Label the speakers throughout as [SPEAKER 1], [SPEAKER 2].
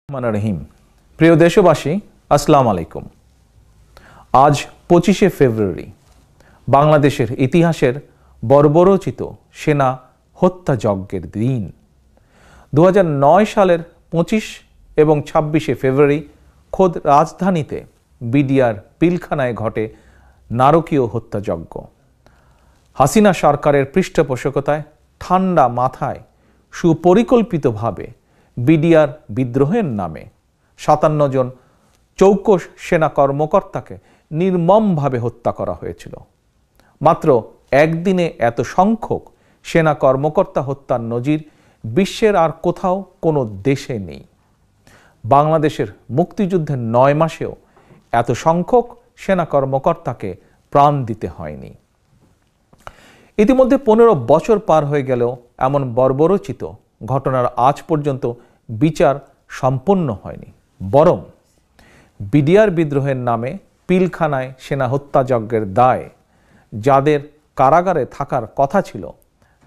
[SPEAKER 1] রহিম। প্রিয় দেশবাসী, আসসালামু আলাইকুম। আজ 25শে ফেব্রুয়ারি, বাংলাদেশের ইতিহাসের বর্বরোচিত সেনা হত্যাযজ্ঞের দিন। 2009 সালের 25 এবং 26শে ফেব্রুয়ারি খোদ রাজধানীতে বিডিআর পিলখানায় ঘটে নারকীয় হত্যাযজ্ঞ। হাসিনা সরকারের পৃষ্ঠপোষকতায় ঠান্ডা মাথায় সুপরিকল্পিতভাবে বিডিআর বিদ্রোহের নামে 57 জন চৌকস সেনা কর্মকর্তাকে নির্মমভাবে হত্যা করা হয়েছিল। মাত্র একদিনে এত সংখ্যক সেনা কর্মকর্তা হত্যার নজির বিশ্বের আর কোথাও কোনো দেশে নেই। বাংলাদেশের মুক্তিযুদ্ধের 9 মাসেও এত সংখ্যক সেনা কর্মকর্তাকে প্রাণ দিতে হয়নি। ইতিমধ্যে 15 বছর পার হয়ে গেলেও এমন বর্বরোচিত ঘটনার আজ পর্যন্ত বিচার সম্পন্ন হয়নি। বরং বিডিআর বিদ্রোহের নামে পিলখানায় সেনা হত্যাযজ্ঞের দায় যাদের কারাগারে থাকার কথা ছিল,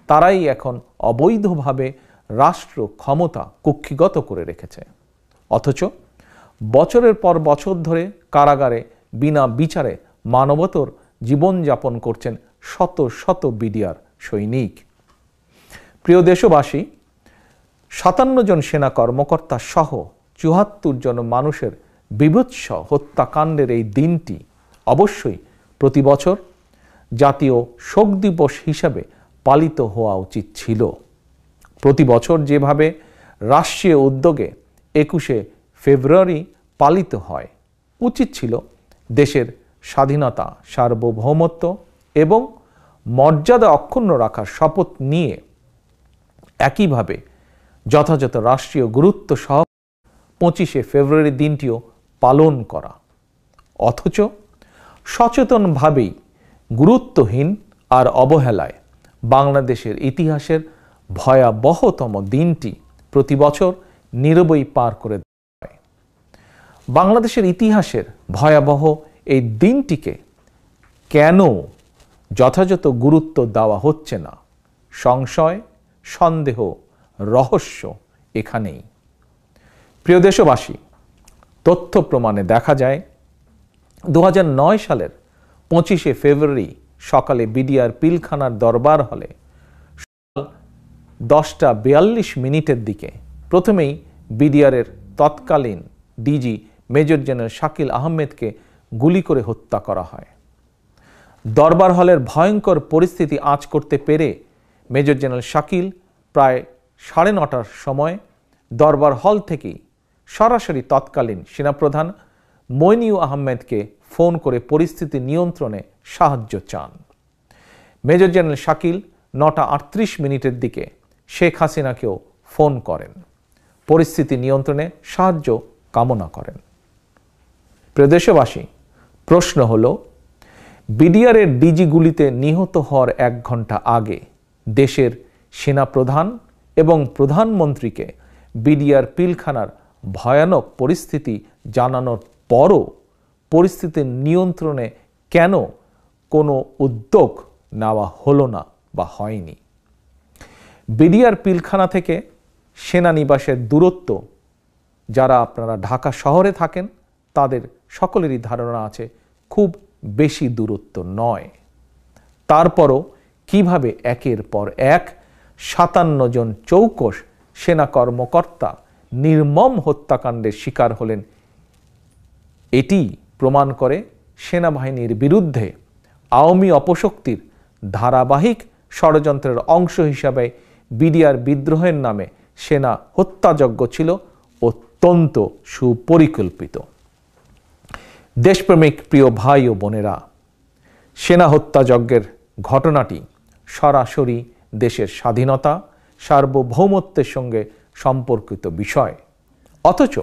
[SPEAKER 1] তারাই এখন অবৈধভাবে রাষ্ট্র ক্ষমতা কুক্ষিগত করে রেখেছে। অথচ বছরের পর বছর ধরে কারাগারে বিনা বিচারে মানবতর জীবনযাপন করছেন শত শত বিডিআর সৈনিক। প্রিয় দেশবাসী, 57 জন সেনা কর্মকর্তা সহ 74 জন মানুষের বীভৎস হত্যাকাণ্ডের এই দিনটি অবশ্যই প্রতি বছর জাতীয় শোক দিবস হিসাবে পালিত হওয়া উচিত ছিল। প্রতি বছর যেভাবে রাষ্ট্রীয় উদ্যোগে 21শে ফেব্রুয়ারি পালিত হয়, উচিত ছিল দেশের স্বাধীনতা, সার্বভৌমত্ব এবং মর্যাদা অক্ষুণ্ণ রাখার শপথ নিয়ে একইভাবে যথাযথ রাষ্ট্রীয় গুরুত্ব সহ 25শে ফেব্রুয়ারি দিনটিও পালন করা। অথচ সচেতনভাবেই গুরুত্বহীন আর অবহেলায় বাংলাদেশের ইতিহাসের ভয়াবহতম দিনটি প্রতি বছর নীরবেই পার করে দেওয়া হয়। বাংলাদেশের ইতিহাসের ভয়াবহ এই দিনটিকে কেন যথাযথ গুরুত্ব দেওয়া হচ্ছে না, সংশয়, সন্দেহ, রহস্য এখানেই। প্রিয় দেশবাসী, তথ্য প্রমাণে দেখা যায় 2009 সালের 25শে ফেব্রুয়ারি সকালে বিডিআর পিলখানার দরবার হলে সকাল 10:42 দিকে প্রথমেই বিডিআরের তৎকালীন ডিজি মেজর জেনারেল শাকিল আহমেদকে গুলি করে হত্যা করা হয়। দরবার হলের ভয়ঙ্কর পরিস্থিতি আঁচ করতে পেরে মেজর জেনারেল শাকিল প্রায় 9:30টার সময় দরবার হল থেকেই সরাসরি তৎকালীন সেনাপ্রধান মইনুল আহমেদকে ফোন করে পরিস্থিতি নিয়ন্ত্রণে সাহায্য চান। মেজর জেনারেল শাকিল 9:38 দিকে শেখ হাসিনাকেও ফোন করেন, পরিস্থিতি নিয়ন্ত্রণে সাহায্য কামনা করেন। প্রিয় দেশবাসী, প্রশ্ন হলো, বিডিআরের ডিজি গুলিতে নিহত হওয়ার 1 ঘন্টা আগে দেশের সেনাপ্রধান এবং প্রধানমন্ত্রীকে বিডিআর পিলখানার ভয়ানক পরিস্থিতি জানানোর পরও পরিস্থিতির নিয়ন্ত্রণে কেন কোনো উদ্যোগ নেওয়া হলো না বা হয়নি? বিডিআর পিলখানা থেকে সেনানিবাসের দূরত্ব যারা আপনারা ঢাকা শহরে থাকেন তাদের সকলেরই ধারণা আছে খুব বেশি দূরত্ব নয়। তারপরও কিভাবে একের পর এক 57 জন চৌকস সেনা কর্মকর্তা নির্মম হত্যাকাণ্ডের শিকার হলেন, এটি প্রমাণ করে সেনাবাহিনীর বিরুদ্ধে আওয়ামী অপশক্তির ধারাবাহিক ষড়যন্ত্রের অংশ হিসাবে বিডিআর বিদ্রোহের নামে সেনা হত্যাযজ্ঞ ছিল অত্যন্ত সুপরিকল্পিত। দেশপ্রেমিক প্রিয় ভাই ও বোনেরা, সেনা হত্যাযজ্ঞের ঘটনাটি সরাসরি দেশের স্বাধীনতা, সার্বভৌমত্বের সঙ্গে সম্পর্কিত বিষয়। অথচ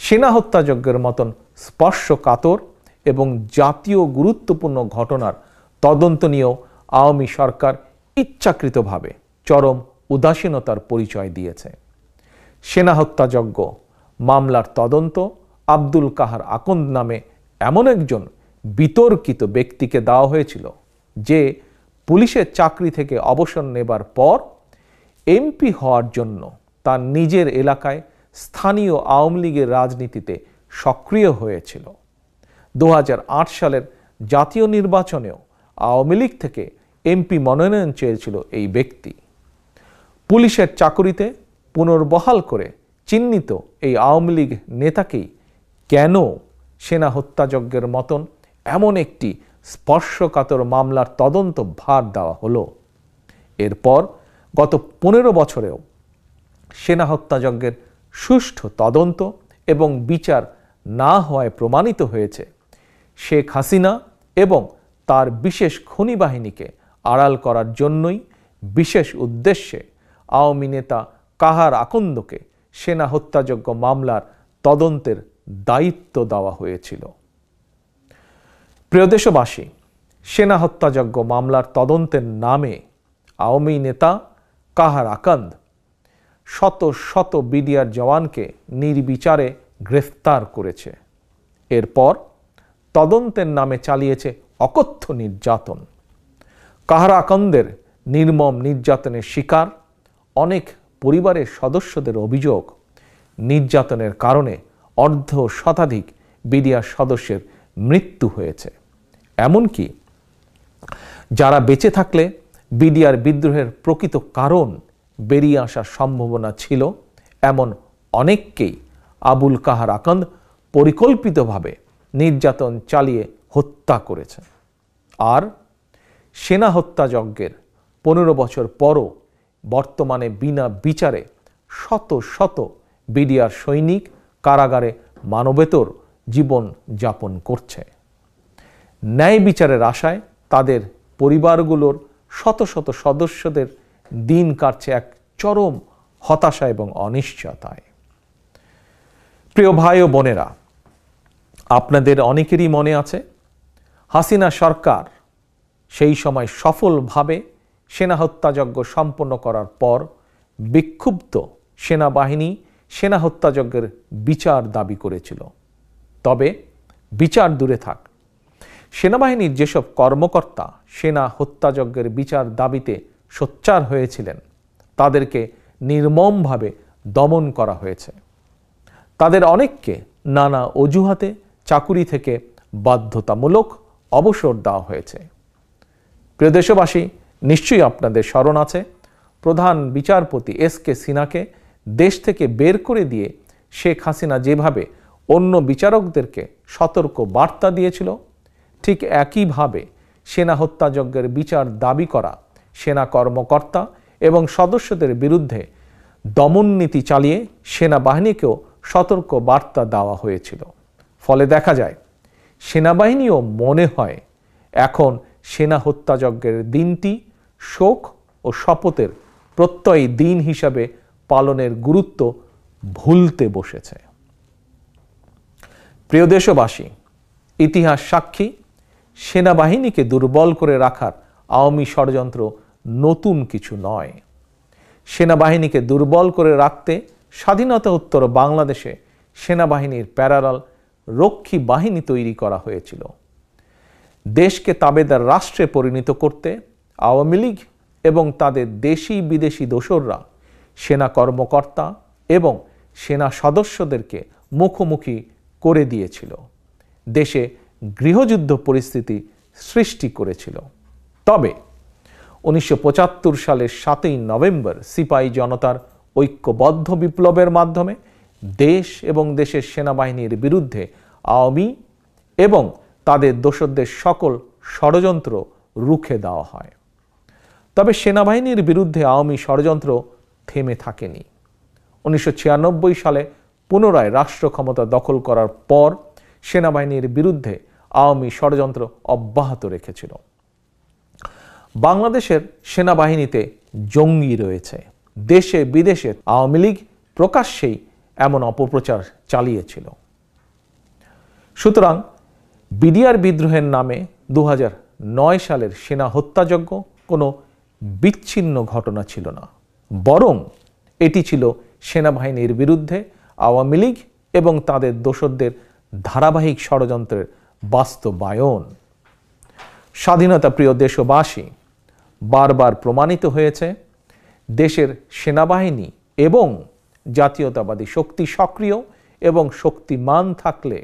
[SPEAKER 1] সেনা হত্যাযজ্ঞের মতন স্পর্শকাতর এবং জাতীয় গুরুত্বপূর্ণ ঘটনার তদন্ত নিয়েও আওয়ামী সরকার ইচ্ছাকৃতভাবে চরম উদাসীনতার পরিচয় দিয়েছে। সেনা হত্যাযজ্ঞ মামলার তদন্ত আব্দুল কাহার আকন্দ নামে এমন একজন বিতর্কিত ব্যক্তিকে দেওয়া হয়েছিল, যে পুলিশের চাকরি থেকে অবসর নেবার পর এমপি হওয়ার জন্য তার নিজের এলাকায় স্থানীয় আওয়ামী লীগের রাজনীতিতে সক্রিয় হয়েছিল। 2008 সালের জাতীয় নির্বাচনেও আওয়ামী লীগ থেকে এমপি মনোনয়ন চেয়েছিল এই ব্যক্তি। পুলিশের চাকুরিতে পুনর্বহাল করে চিহ্নিত এই আওয়ামী লীগ নেতাকেই কেন সেনা হত্যাযজ্ঞের মতন এমন একটি স্পর্শকাতর মামলার তদন্ত ভার দেওয়া হলো? এরপর গত 15 বছরেও সেনা হত্যাযজ্ঞের সুষ্ঠু তদন্ত এবং বিচার না হওয়ায় প্রমাণিত হয়েছে শেখ হাসিনা এবং তার বিশেষ খনি বাহিনীকে আড়াল করার জন্যই বিশেষ উদ্দেশ্যে আওয়ামী নেতা কাহার আকন্দকে সেনা হত্যাযজ্ঞ মামলার তদন্তের দায়িত্ব দেওয়া হয়েছিল। প্রিয় দেশবাসী, সেনা হত্যাযজ্ঞ মামলার তদন্তের নামে আওয়ামী নেতা কাহার আকন্দ শত শত বিডিআর জওয়ানকে নির্বিচারে গ্রেফতার করেছে। এরপর তদন্তের নামে চালিয়েছে অকথ্য নির্যাতন। কাহার আকন্দের নির্মম নির্যাতনের শিকার অনেক পরিবারের সদস্যদের অভিযোগ, নির্যাতনের কারণে অর্ধ শতাধিক বিডিআর সদস্যের মৃত্যু হয়েছে। এমনকি যারা বেঁচে থাকলে বিডিআর বিদ্রোহের প্রকৃত কারণ বেরিয়ে আসার সম্ভাবনা ছিল এমন অনেককেই আবুল কাহার আকন্দ পরিকল্পিতভাবে নির্যাতন চালিয়ে হত্যা করেছে। আর সেনা হত্যাযজ্ঞের 15 বছর পরও বর্তমানে বিনা বিচারে শত শত বিডিআর সৈনিক কারাগারে মানবেতর জীবন যাপন করছে। ন্যায় বিচারের আশায় তাদের পরিবারগুলোর শত শত সদস্যদের দিন কাটছে এক চরম হতাশা এবং অনিশ্চয়তায়। প্রিয় ভাই ও বোনেরা, আপনাদের অনেকেরই মনে আছে হাসিনা সরকার সেই সময় সফলভাবে সেনা হত্যাযজ্ঞ সম্পন্ন করার পর বিক্ষুব্ধ সেনাবাহিনী সেনা হত্যাযজ্ঞের বিচার দাবি করেছিল। তবে বিচার দূরে থাক, সেনাবাহিনীর যেসব কর্মকর্তা সেনা হত্যাযজ্ঞের বিচার দাবিতে সোচ্চার হয়েছিলেন তাদেরকে নির্মমভাবে দমন করা হয়েছে। তাদের অনেককে নানা অজুহাতে চাকুরি থেকে বাধ্যতামূলক অবসর দেওয়া হয়েছে। প্রিয় দেশবাসী, নিশ্চয়ই আপনাদের স্মরণ আছে প্রধান বিচারপতি এস.কে. সিনহাকে দেশ থেকে বের করে দিয়ে শেখ হাসিনা যেভাবে অন্য বিচারকদেরকে সতর্ক বার্তা দিয়েছিল, ঠিক একইভাবে সেনা হত্যাযজ্ঞের বিচার দাবি করা সেনা কর্মকর্তা এবং সদস্যদের বিরুদ্ধে দমন নীতি চালিয়ে সেনাবাহিনীকেও সতর্ক বার্তা দেওয়া হয়েছিল। ফলে দেখা যায় সেনাবাহিনীও মনে হয় এখন সেনা হত্যাযজ্ঞের দিনটি শোক ও শপথের প্রত্যয়ী দিন হিসাবে পালনের গুরুত্ব ভুলতে বসেছে। প্রিয় দেশবাসী, ইতিহাস সাক্ষী সেনাবাহিনীকে দুর্বল করে রাখার আওয়ামী ষড়যন্ত্র নতুন কিছু নয়। সেনাবাহিনীকে দুর্বল করে রাখতে স্বাধীনতা উত্তর বাংলাদেশে সেনাবাহিনীর প্যারালাল রক্ষী বাহিনী তৈরি করা হয়েছিল। দেশকে তাবেদার রাষ্ট্রে পরিণত করতে আওয়ামী লীগ এবং তাদের দেশি বিদেশি দোসররা সেনা কর্মকর্তা এবং সেনা সদস্যদেরকে মুখোমুখি করে দিয়েছিল, দেশে গৃহযুদ্ধ পরিস্থিতি সৃষ্টি করেছিল। তবে 1975 সালের 7ই নভেম্বর সিপাহী জনতার ঐক্যবদ্ধ বিপ্লবের মাধ্যমে দেশ এবং দেশের সেনাবাহিনীর বিরুদ্ধে আওয়ামী এবং তাদের দোসরদের সকল ষড়যন্ত্র রুখে দেওয়া হয়। তবে সেনাবাহিনীর বিরুদ্ধে আওয়ামী ষড়যন্ত্র থেমে থাকেনি। 1996 সালে পুনরায় রাষ্ট্র ক্ষমতা দখল করার পর সেনাবাহিনীর বিরুদ্ধে আওয়ামী ষড়যন্ত্র অব্যাহত রেখেছিল। বাংলাদেশের সেনাবাহিনীতে জঙ্গি রয়েছে, দেশে বিদেশে আওয়ামী লীগ প্রকাশ্যেই এমন অপপ্রচার চালিয়েছিল। সুতরাং বিডিআর বিদ্রোহের নামে 2009 সালের সেনা হত্যাযজ্ঞ কোনো বিচ্ছিন্ন ঘটনা ছিল না, বরং এটি ছিল সেনাবাহিনীর বিরুদ্ধে আওয়ামী লীগ এবং তাদের দোসরদের ধারাবাহিক ষড়যন্ত্রের বাস্তবায়ন। স্বাধীনতা প্রিয় দেশবাসী, বারবার প্রমাণিত হয়েছে দেশের সেনাবাহিনী এবং জাতীয়তাবাদী শক্তি সক্রিয় এবং শক্তিমান থাকলে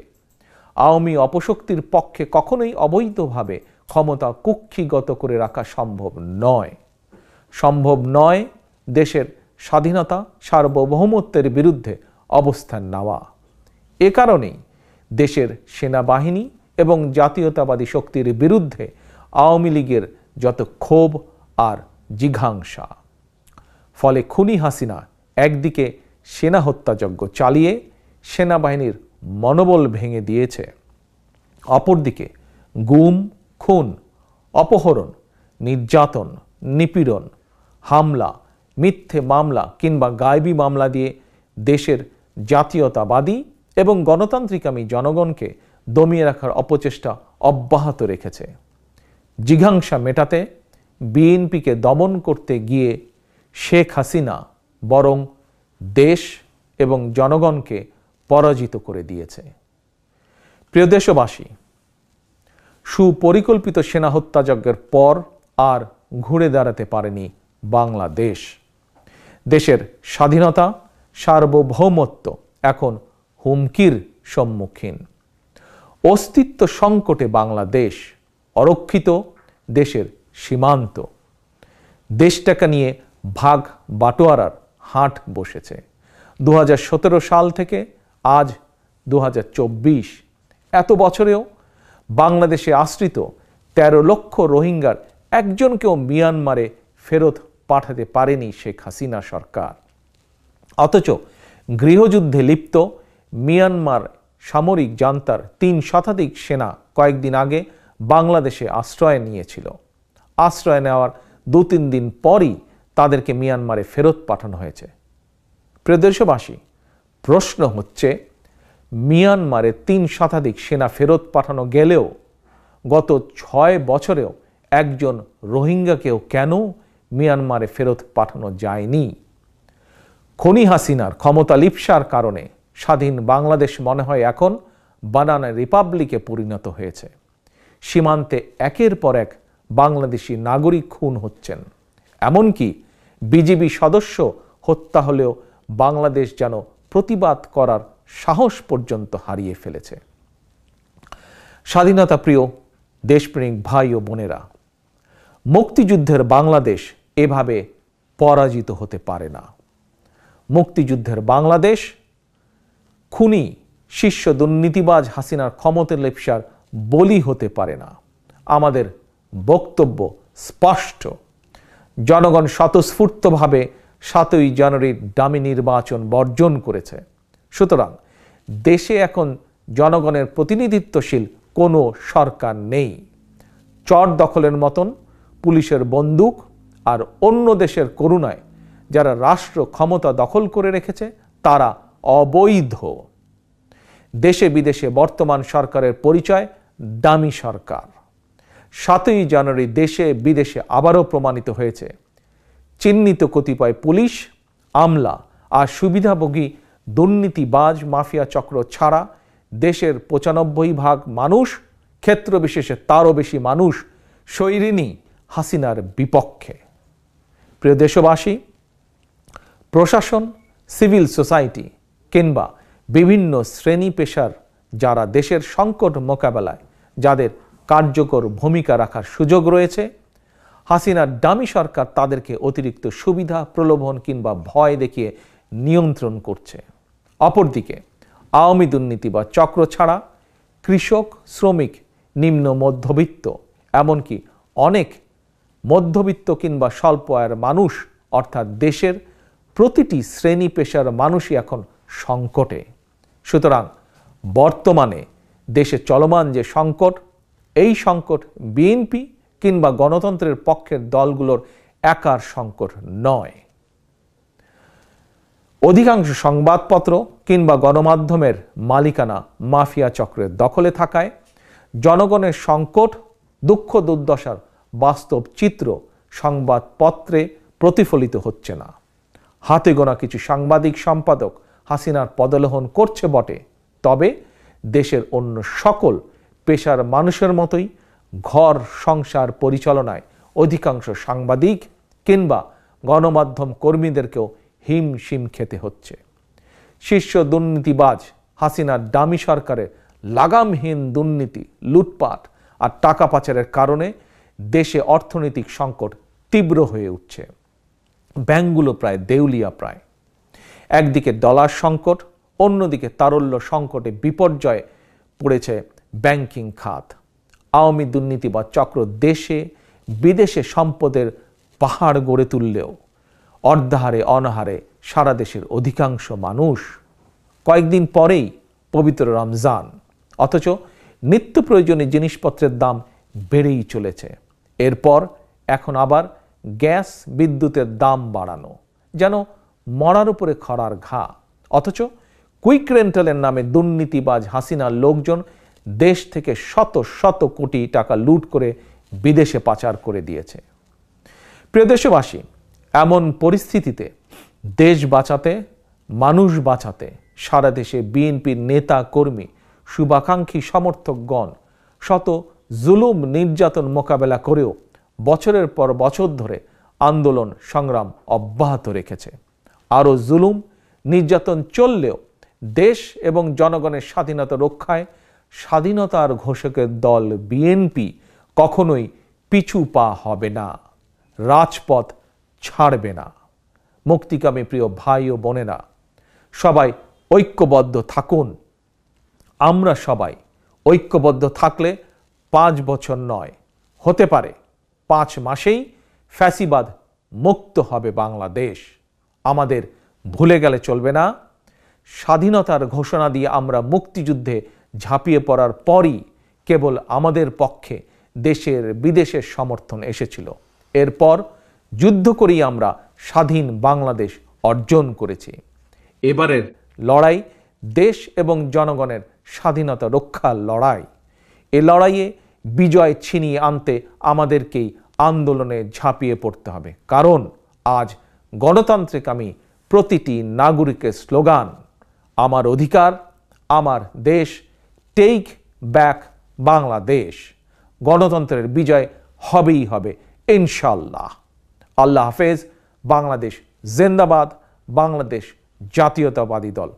[SPEAKER 1] আওয়ামী অপশক্তির পক্ষে কখনোই অবৈধভাবে ক্ষমতা কুক্ষিগত করে রাখা সম্ভব নয়। সম্ভব নয় দেশের স্বাধীনতা সার্বভৌমত্বের বিরুদ্ধে অবস্থান নেওয়া। এ কারণেই দেশের সেনাবাহিনী এবং জাতীয়তাবাদী শক্তির বিরুদ্ধে আওয়ামী লীগের যত ক্ষোভ আর জিঘাংসা। ফলে খুনি হাসিনা একদিকে সেনা হত্যাযজ্ঞ চালিয়ে সেনাবাহিনীর মনোবল ভেঙে দিয়েছে, অপরদিকে গুম, খুন, অপহরণ, নির্যাতন, নিপীড়ন, হামলা, মিথ্যে মামলা কিংবা গায়েবী মামলা দিয়ে দেশের জাতীয়তাবাদী এবং গণতান্ত্রিকামী জনগণকে দমিয়ে রাখার অপচেষ্টা অব্যাহত রেখেছে। জিঘাংসা মেটাতে বিএনপিকে দমন করতে গিয়ে শেখ হাসিনা বরং দেশ এবং জনগণকে পরাজিত করে দিয়েছে। প্রিয় দেশবাসী, সুপরিকল্পিত সেনা হত্যাযজ্ঞের পর আর ঘুরে দাঁড়াতে পারেনি বাংলাদেশ। দেশের স্বাধীনতা সার্বভৌমত্ব এখন হুমকির সম্মুখীন। অস্তিত্ব সংকটে বাংলাদেশ, অরক্ষিত দেশের সীমান্ত। দেশটাকে নিয়ে ভাগ বাটোয়ারার হাট বসেছে। 2017 সাল থেকে আজ 2024, এত বছরেও বাংলাদেশে আশ্রিত 13 লক্ষ রোহিঙ্গার একজনকেও মিয়ানমারে ফেরত পাঠাতে পারেনি শেখ হাসিনা সরকার। অথচ গৃহযুদ্ধে লিপ্ত মিয়ানমার সামরিক জান্তার 3 শতাধিক সেনা কয়েকদিন আগে বাংলাদেশে আশ্রয় নিয়েছিল। আশ্রয় নেওয়ার 2-3 দিন পরই তাদেরকে মিয়ানমারে ফেরত পাঠানো হয়েছে। প্রিয় দেশবাসী, প্রশ্ন হচ্ছে, মিয়ানমারে 3 শতাধিক সেনা ফেরত পাঠানো গেলেও গত 6 বছরেও একজন রোহিঙ্গাকেও কেন মিয়ানমারে ফেরত পাঠানো যায়নি? খুনি হাসিনার ক্ষমতা লিপ্সার কারণে স্বাধীন বাংলাদেশ মনে হয় এখন বানানা রিপাবলিকে পরিণত হয়েছে। সীমান্তে একের পর এক বাংলাদেশি নাগরিক খুন হচ্ছেন, এমনকি বিজিবি সদস্য হত্যা হলেও বাংলাদেশ যেন প্রতিবাদ করার সাহস পর্যন্ত হারিয়ে ফেলেছে। স্বাধীনতা প্রিয় দেশপ্রেমিক ভাই ও বোনেরা, মুক্তিযুদ্ধের বাংলাদেশ এভাবে পরাজিত হতে পারে না। মুক্তিযুদ্ধের বাংলাদেশ খুনি শীর্ষ দুর্নীতিবাজ হাসিনার ক্ষমতা লেপসার বলি হতে পারে না। আমাদের বক্তব্য স্পষ্ট, জনগণ স্বতঃস্ফূর্তভাবে 7ই জানুয়ারির ডামি নির্বাচন বর্জন করেছে। সুতরাং দেশে এখন জনগণের প্রতিনিধিত্বশীল কোনো সরকার নেই। চর দখলের মতন পুলিশের বন্দুক আর অন্য দেশের করুণায় যারা রাষ্ট্র ক্ষমতা দখল করে রেখেছে তারা অবৈধ। দেশে বিদেশে বর্তমান সরকারের পরিচয় ডামি সরকার। 7ই জানুয়ারি দেশে বিদেশে আবারও প্রমাণিত হয়েছে, চিহ্নিত কতিপয় পুলিশ, আমলা আর সুবিধাভোগী দুর্নীতিবাজ মাফিয়া চক্র ছাড়া দেশের 95% মানুষ, ক্ষেত্র বিশেষে তারও বেশি মানুষ স্বৈরিনী হাসিনার বিপক্ষে। প্রিয় দেশবাসী, প্রশাসন, সিভিল সোসাইটি কিংবা বিভিন্ন শ্রেণী পেশার যারা দেশের সংকট মোকাবেলায় যাদের কার্যকর ভূমিকা রাখার সুযোগ রয়েছে, হাসিনার ডামি সরকার তাদেরকে অতিরিক্ত সুবিধা, প্রলোভন কিংবা ভয় দেখিয়ে নিয়ন্ত্রণ করছে। অপরদিকে আওয়ামী দুর্নীতি বা চক্র ছাড়া কৃষক, শ্রমিক, নিম্ন মধ্যবিত্ত, এমনকি অনেক মধ্যবিত্ত কিংবা স্বল্প আয়ের মানুষ অর্থাৎ দেশের প্রতিটি শ্রেণী পেশার মানুষই এখন সংকটে। সুতরাং বর্তমানে দেশে চলমান যে সংকট, এই সংকট বিএনপি কিংবা গণতন্ত্রের পক্ষের দলগুলোর একার সংকট নয়। অধিকাংশ সংবাদপত্র কিংবা গণমাধ্যমের মালিকানা মাফিয়া চক্রের দখলে থাকায় জনগণের সংকট, দুঃখ দুর্দশার বাস্তব চিত্র সংবাদপত্রে প্রতিফলিত হচ্ছে না। হাতে গোনা কিছু সাংবাদিক সম্পাদক হাসিনার পদলোহন করছে বটে, তবে দেশের অন্য সকল পেশার মানুষের মতোই ঘর সংসার পরিচালনায় অধিকাংশ সাংবাদিক কিংবা গণমাধ্যম কর্মীদেরকেও হিমশিম খেতে হচ্ছে। শীর্ষ দুর্নীতিবাজ হাসিনার ডামি সরকারের লাগামহীন দুর্নীতি, লুটপাট আর টাকা পাচারের কারণে দেশে অর্থনৈতিক সংকট তীব্র হয়ে উঠছে। ব্যাংকগুলো প্রায় দেউলিয়া প্রায়। একদিকে ডলার সংকট, অন্যদিকে তারল্য সংকটে বিপর্যয়ে পড়েছে ব্যাংকিং খাত। আওয়ামী দুর্নীতিবাজ চক্র দেশে বিদেশে সম্পদের পাহাড় গড়ে তুললেও অর্ধাহারে অনাহারে সারা দেশের অধিকাংশ মানুষ। কয়েকদিন পরেই পবিত্র রমজান, অথচ নিত্য প্রয়োজনীয় জিনিসপত্রের দাম বেড়েই চলেছে। এরপর এখন আবার গ্যাস বিদ্যুতের দাম বাড়ানো, যেন মরার উপরে খরার ঘা। অথচ কুইক রেন্টালের নামে দুর্নীতিবাজ হাসিনার লোকজন দেশ থেকে শত শত কোটি টাকা লুট করে বিদেশে পাচার করে দিয়েছে। প্রিয় দেশবাসী, এমন পরিস্থিতিতে দেশ বাঁচাতে, মানুষ বাঁচাতে সারা দেশে বিএনপির নেতা কর্মী, শুভাকাঙ্ক্ষী সমর্থকগণ শত জুলুম নির্যাতন মোকাবেলা করেও বছরের পর বছর ধরে আন্দোলন সংগ্রাম অব্যাহত রেখেছে। আরও জুলুম নির্যাতন চললেও দেশ এবং জনগণের স্বাধীনতা রক্ষায় স্বাধীনতার ঘোষকের দল বিএনপি কখনোই পিছু পা হবে না, রাজপথ ছাড়বে না। মুক্তিকামী প্রিয় ভাই ও বোনেরা, সবাই ঐক্যবদ্ধ থাকুন। আমরা সবাই ঐক্যবদ্ধ থাকলে 5 বছর নয়, হতে পারে 5 মাসেই ফ্যাসিবাদ মুক্ত হবে বাংলাদেশ। আমাদের ভুলে গেলে চলবে না, স্বাধীনতার ঘোষণা দিয়ে আমরা মুক্তিযুদ্ধে ঝাঁপিয়ে পড়ার পরই কেবল আমাদের পক্ষে দেশের বিদেশের সমর্থন এসেছিল। এরপর যুদ্ধ করেই আমরা স্বাধীন বাংলাদেশ অর্জন করেছি। এবারের লড়াই দেশ এবং জনগণের স্বাধীনতা রক্ষার লড়াই। এ লড়াইয়ে বিজয় ছিনিয়ে আনতে আমাদেরকেই আন্দোলনে ঝাঁপিয়ে পড়তে হবে। কারণ আজ গণতান্ত্রিক আমি প্রতিটি নাগরিকের স্লোগান, আমার অধিকার, আমার দেশ, টেক ব্যাক বাংলাদেশ। গণতন্ত্রের বিজয় হবেই হবে ইনশাল্লাহ। আল্লাহ হাফেজ। বাংলাদেশ জিন্দাবাদ। বাংলাদেশ জাতীয়তাবাদী দল।